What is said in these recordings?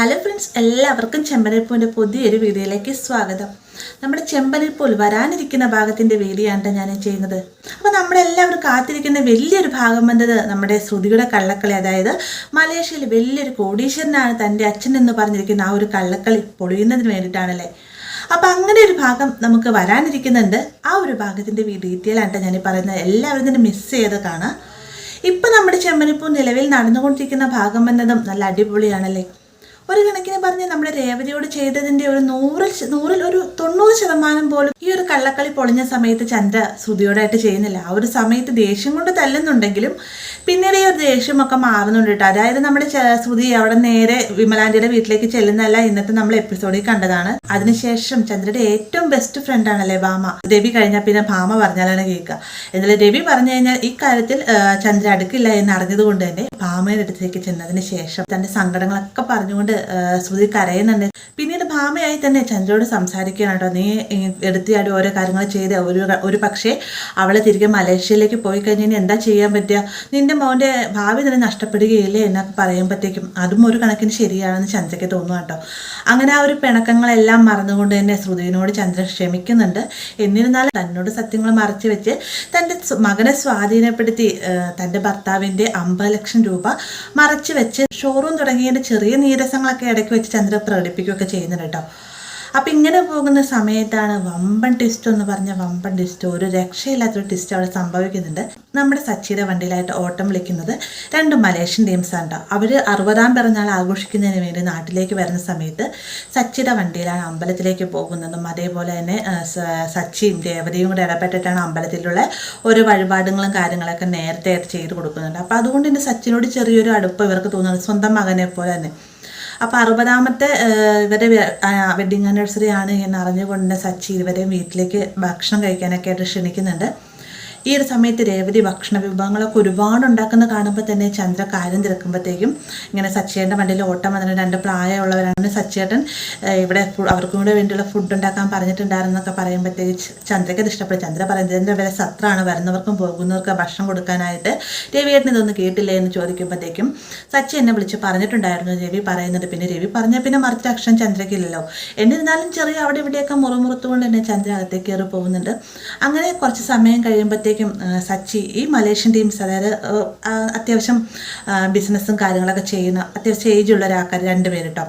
Hello friends, എല്ലാവർക്കും ചെമ്പനീർപ്പൂവിൻ്റെ പുതിയൊരു വീഡിയോയിലേക്ക് സ്വാഗതം. നമ്മുടെ ചെമ്പനീർപ്പൂൽ വരാനിരിക്കുന്ന ഭാഗത്തിൻ്റെ വീഡിയോ ആണ് ഞാൻ ചെയ്യുന്നത്. അപ്പോൾ നമ്മളെല്ലാവരും കാത്തിരിക്കുന്ന വലിയൊരു ഭാഗം വന്നത് നമ്മുടെ ശ്രുതിയുടെ കള്ളക്കളി, അതായത് മലേഷ്യയിൽ വലിയൊരു കോടീശ്വരനാണ് തൻ്റെ അച്ഛൻ എന്ന് പറഞ്ഞിരിക്കുന്ന ആ ഒരു കള്ളക്കളി പൊളിയുന്നതിന് വേണ്ടിയിട്ടാണല്ലേ. അപ്പം അങ്ങനെ ഒരു ഭാഗം നമുക്ക് വരാനിരിക്കുന്നുണ്ട്. ആ ഒരു ഭാഗത്തിൻ്റെ ഡീറ്റെയിൽ ആയിട്ട് ഞാൻ പറയുന്നത്, എല്ലാവരും തന്നെ മിസ് ചെയ്ത് കാണാം. ഇപ്പം നമ്മുടെ ചെമ്പനീർപ്പൂ നിലവിൽ നടന്നുകൊണ്ടിരിക്കുന്ന ഭാഗം വന്നതും നല്ല അടിപൊളിയാണല്ലേ. ഒരു കണക്കിന് പറഞ്ഞ് നമ്മുടെ രേവതിയോട് ചെയ്തതിൻ്റെ ഒരു നൂറിൽ ഒരു 90% പോലും ഈ ഒരു കള്ളക്കളി പൊളിഞ്ഞ സമയത്ത് ചന്ദ്ര ശ്രുതിയോടായിട്ട് ചെയ്യുന്നില്ല. ആ ഒരു സമയത്ത് ദേഷ്യം കൊണ്ട് തല്ലുന്നുണ്ടെങ്കിലും പിന്നീട് ഈ ഒരു ദേഷ്യമൊക്കെ മാറുന്നുണ്ട് കേട്ടോ. അതായത് നമ്മുടെ ശ്രുതി അവിടെ നേരെ വിമലാന്റിയുടെ വീട്ടിലേക്ക് ചെല്ലുന്നതല്ല ഇന്നത്തെ നമ്മൾ എപ്പിസോഡിൽ കണ്ടതാണ്. അതിനുശേഷം ചന്ദ്രയുടെ ഏറ്റവും ബെസ്റ്റ് ഫ്രണ്ട് ആണല്ലേ ഭാമ. രവി കഴിഞ്ഞാൽ പിന്നെ ഭാമ പറഞ്ഞാലാണ് കേൾക്കുക. എന്നാലും രവി പറഞ്ഞു കഴിഞ്ഞാൽ ഈ കാര്യത്തിൽ ചന്ദ്ര അടുക്കില്ല എന്ന് അറിഞ്ഞത് കൊണ്ട് തന്നെ ഭാമയുടെ അടുത്തേക്ക് ചെന്നതിന് ശേഷം തന്റെ സങ്കടങ്ങളൊക്കെ പറഞ്ഞുകൊണ്ട് ശ്രുതി കരയുന്നുണ്ട്. പിന്നീട് ഭാമയായി തന്നെ ചന്ദ്രയോട് സംസാരിക്കുകയാണ് കേട്ടോ. നീ എടുത്തിയാടി ഓരോ കാര്യങ്ങൾ ചെയ്ത് ഒരു പക്ഷേ അവളെ തിരികെ മലേഷ്യയിലേക്ക് പോയി കഴിഞ്ഞാൽ ഇനി എന്താ ചെയ്യാൻ പറ്റുക, നിന്റെ മോൻ്റെ ഭാവി തന്നെ നഷ്ടപ്പെടുകയില്ലേ എന്നൊക്കെ പറയുമ്പോഴത്തേക്കും അതും ഒരു കണക്കിന് ശരിയാണെന്ന് ചന്ദ്രയ്ക്ക് തോന്നുന്നു കേട്ടോ. അങ്ങനെ ആ ഒരു പിണക്കങ്ങളെല്ലാം മറന്നുകൊണ്ട് തന്നെ ശ്രുതിനോട് ചന്ദ്ര ക്ഷമിക്കുന്നുണ്ട്. എന്നിരുന്നാലും തന്നോട് സത്യങ്ങൾ മറച്ചു വെച്ച് തൻ്റെ മകനെ സ്വാധീനപ്പെടുത്തി തൻ്റെ ഭർത്താവിൻ്റെ 50 ലക്ഷം രൂപ മറച്ചു വെച്ച് ഷോറൂം തുടങ്ങിയതിൻ്റെ ചെറിയ നീരസങ്ങളൊക്കെ ഇടയ്ക്ക് വെച്ച് ചന്ദ്ര പ്രകടിപ്പിക്കുകയൊക്കെ ചെയ്യുന്നുണ്ട് കേട്ടോ. അപ്പം ഇങ്ങനെ പോകുന്ന സമയത്താണ് വമ്പൻ ട്വിസ്റ്റ് എന്ന് പറഞ്ഞ വമ്പൻ ട്വിസ്റ്റ്, ഒരു രക്ഷയില്ലാത്തൊരു ട്വിസ്റ്റ് അവിടെ സംഭവിക്കുന്നുണ്ട്. നമ്മുടെ സച്ചിയുടെ വണ്ടിയിലായിട്ട് ഓട്ടം വിളിക്കുന്നത് 2 മലേഷ്യൻ ടീംസാണ് കേട്ടോ. അവർ 60ാം പിറന്നാൾ ആഘോഷിക്കുന്നതിന് വേണ്ടി നാട്ടിലേക്ക് വരുന്ന സമയത്ത് സച്ചിയുടെ വണ്ടിയിലാണ് അമ്പലത്തിലേക്ക് പോകുന്നതും അതേപോലെ തന്നെ സച്ചിയും രേവതിയും കൂടെ ഇടപെട്ടിട്ടാണ് അമ്പലത്തിലുള്ള ഓരോ വഴിപാടുകളും കാര്യങ്ങളൊക്കെ നേരത്തെ ചെയ്ത് കൊടുക്കുന്നുണ്ട്. അപ്പോൾ അതുകൊണ്ട് തന്നെ സച്ചിനോട് ചെറിയൊരു അടുപ്പം ഇവർക്ക് തോന്നുന്നത്, സ്വന്തം മകനെ പോലെ തന്നെ. അപ്പോൾ 60ാമത്തെ ഇവരെ വെഡിങ് ആനിവേഴ്സറി ആണ് എന്ന് അറിഞ്ഞുകൊണ്ട് സച്ചി ഇവരെ വീട്ടിലേക്ക് ഭക്ഷണം കഴിക്കാനൊക്കെ ആയിട്ട് ക്ഷണിക്കുന്നുണ്ട്. ഈ ഒരു സമയത്ത് രേവതി ഭക്ഷണ വിഭവങ്ങളൊക്കെ ഒരുപാട് ഉണ്ടാക്കുന്ന കാണുമ്പോൾ തന്നെ ചന്ദ്ര കാര്യം തിരക്കുമ്പോഴത്തേക്കും ഇങ്ങനെ സച്ചിയേട്ടൻ്റെ വണ്ടിയിൽ ഓട്ടം വന്നിട്ട് 2 പ്രായമുള്ളവരാണ്. സച്ചിയേട്ടൻ ഇവിടെ അവർക്കും കൂടെ വേണ്ടിയുള്ള ഫുഡ് ഉണ്ടാക്കാൻ പറഞ്ഞിട്ടുണ്ടായിരുന്നൊക്കെ പറയുമ്പോഴത്തേക്ക് ചന്ദ്രയ്ക്ക് അത് ഇഷ്ടപ്പെടും. ചന്ദ്ര പറയുന്നത് ഇതിൻ്റെ വില സത്രമാണ്, വരുന്നവർക്കും പോകുന്നവർക്കും ഭക്ഷണം കൊടുക്കാനായിട്ട്. രവിയേട്ടൻ ഇതൊന്നും കേട്ടില്ലേ എന്ന് ചോദിക്കുമ്പോഴത്തേക്കും സച്ചി എന്നെ വിളിച്ച് പറഞ്ഞിട്ടുണ്ടായിരുന്നു രവി പറയുന്നുണ്ട്. പിന്നെ രവി പറഞ്ഞാൽ പിന്നെ മറിച്ച അക്ഷരം ചന്ദ്രയ്ക്കില്ലല്ലോ. എന്നിരുന്നാലും ചെറിയ അവിടെ ഇവിടെയൊക്കെ മുറുമുറുത്തുകൊണ്ട് തന്നെ ചന്ദ്ര അകത്തേക്ക് കയറി പോകുന്നുണ്ട്. അങ്ങനെ കുറച്ച് സമയം കഴിയുമ്പോഴത്തേക്കും സച്ചി ഈ മലേഷ്യൻ ടീംസ്, അതായത് അത്യാവശ്യം ബിസിനസ്സും കാര്യങ്ങളൊക്കെ ചെയ്യുന്ന അത്യാവശ്യം ഏജുള്ള ഒരാൾക്കാർ 2 പേര് കേട്ടോ,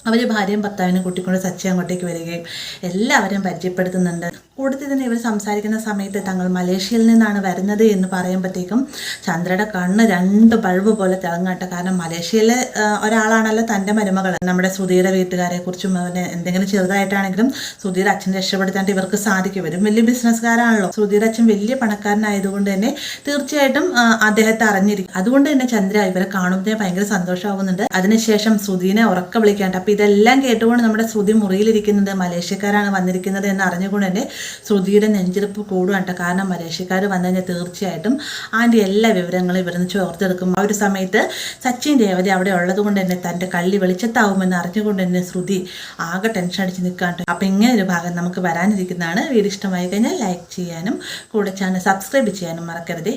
അവർ ഭാര്യയും ഭർത്താവിനും കൂട്ടിക്കൊണ്ട് സച്ചി അങ്ങോട്ടേക്ക് വരികയും എല്ലാവരെയും പരിചയപ്പെടുത്തുന്നുണ്ട്. കൂടുതൽ തന്നെ ഇവർ സംസാരിക്കുന്ന സമയത്ത് തങ്ങൾ മലേഷ്യയിൽ നിന്നാണ് വരുന്നത് എന്ന് പറയുമ്പോഴത്തേക്കും ചന്ദ്രയുടെ കണ്ണ് 2 ബൾബ് പോലെ തിളങ്ങട്ടെ. കാരണം മലേഷ്യയിലെ ഒരാളാണല്ലോ തൻ്റെ മരുമകൾ. നമ്മുടെ ശ്രുതിയുടെ വീട്ടുകാരെ കുറിച്ചും എന്തെങ്കിലും ചെറുതായിട്ടാണെങ്കിലും ശ്രുതിയുടെ അച്ഛൻ രക്ഷപ്പെടുത്താണ്ട് ഇവർക്ക് സാധിക്കും. ഇവരും വലിയ ബിസിനസ്സുകാരാണല്ലോ. ശ്രുതിയുടെ അച്ഛൻ വലിയ പണക്കാരനായതുകൊണ്ട് തന്നെ തീർച്ചയായിട്ടും അദ്ദേഹത്തെ അറിഞ്ഞിരിക്കും. അതുകൊണ്ട് തന്നെ ചന്ദ്ര ഇവരെ കാണുമ്പോൾ ഭയങ്കര സന്തോഷമാകുന്നുണ്ട്. അതിനുശേഷം ശ്രുതിനെ ഉറക്ക വിളിക്കാണ്ട്. അപ്പോൾ ഇതെല്ലാം കേട്ടുകൊണ്ട് നമ്മുടെ ശ്രുതി മുറിയിലിരിക്കുന്നത് മലേഷ്യക്കാരാണ് വന്നിരിക്കുന്നത് എന്ന് അറിഞ്ഞുകൊണ്ട് തന്നെ ശ്രുതിയുടെ നെഞ്ചിരിപ്പ് കൂടുകയാണ്. കാരണം മലേഷ്യക്കാർ വന്നു കഴിഞ്ഞാൽ തീർച്ചയായിട്ടും അതിൻ്റെ എല്ലാ വിവരങ്ങളും ഇവരൊന്ന് ചോർത്തെടുക്കും. ആ ഒരു സമയത്ത് സച്ചിൻ രേവതി അവിടെ ഉള്ളത് കൊണ്ട് തന്നെ തൻ്റെ കള്ളി വെളിച്ചത്താവുമെന്ന് അറിഞ്ഞുകൊണ്ട് തന്നെ ശ്രുതി ആകെ ടെൻഷൻ അടിച്ച് നിൽക്കാണ്ട്. അപ്പം ഇങ്ങനെ ഒരു ഭാഗം നമുക്ക് വരാനിരിക്കുന്നതാണ്. വീഡിയോ ഇഷ്ടമായി കഴിഞ്ഞാൽ ലൈക്ക് ചെയ്യാനും കൂടെ ചാനൽ സബ്സ്ക്രൈബ് ചെയ്യാനും മറക്കരുതേ.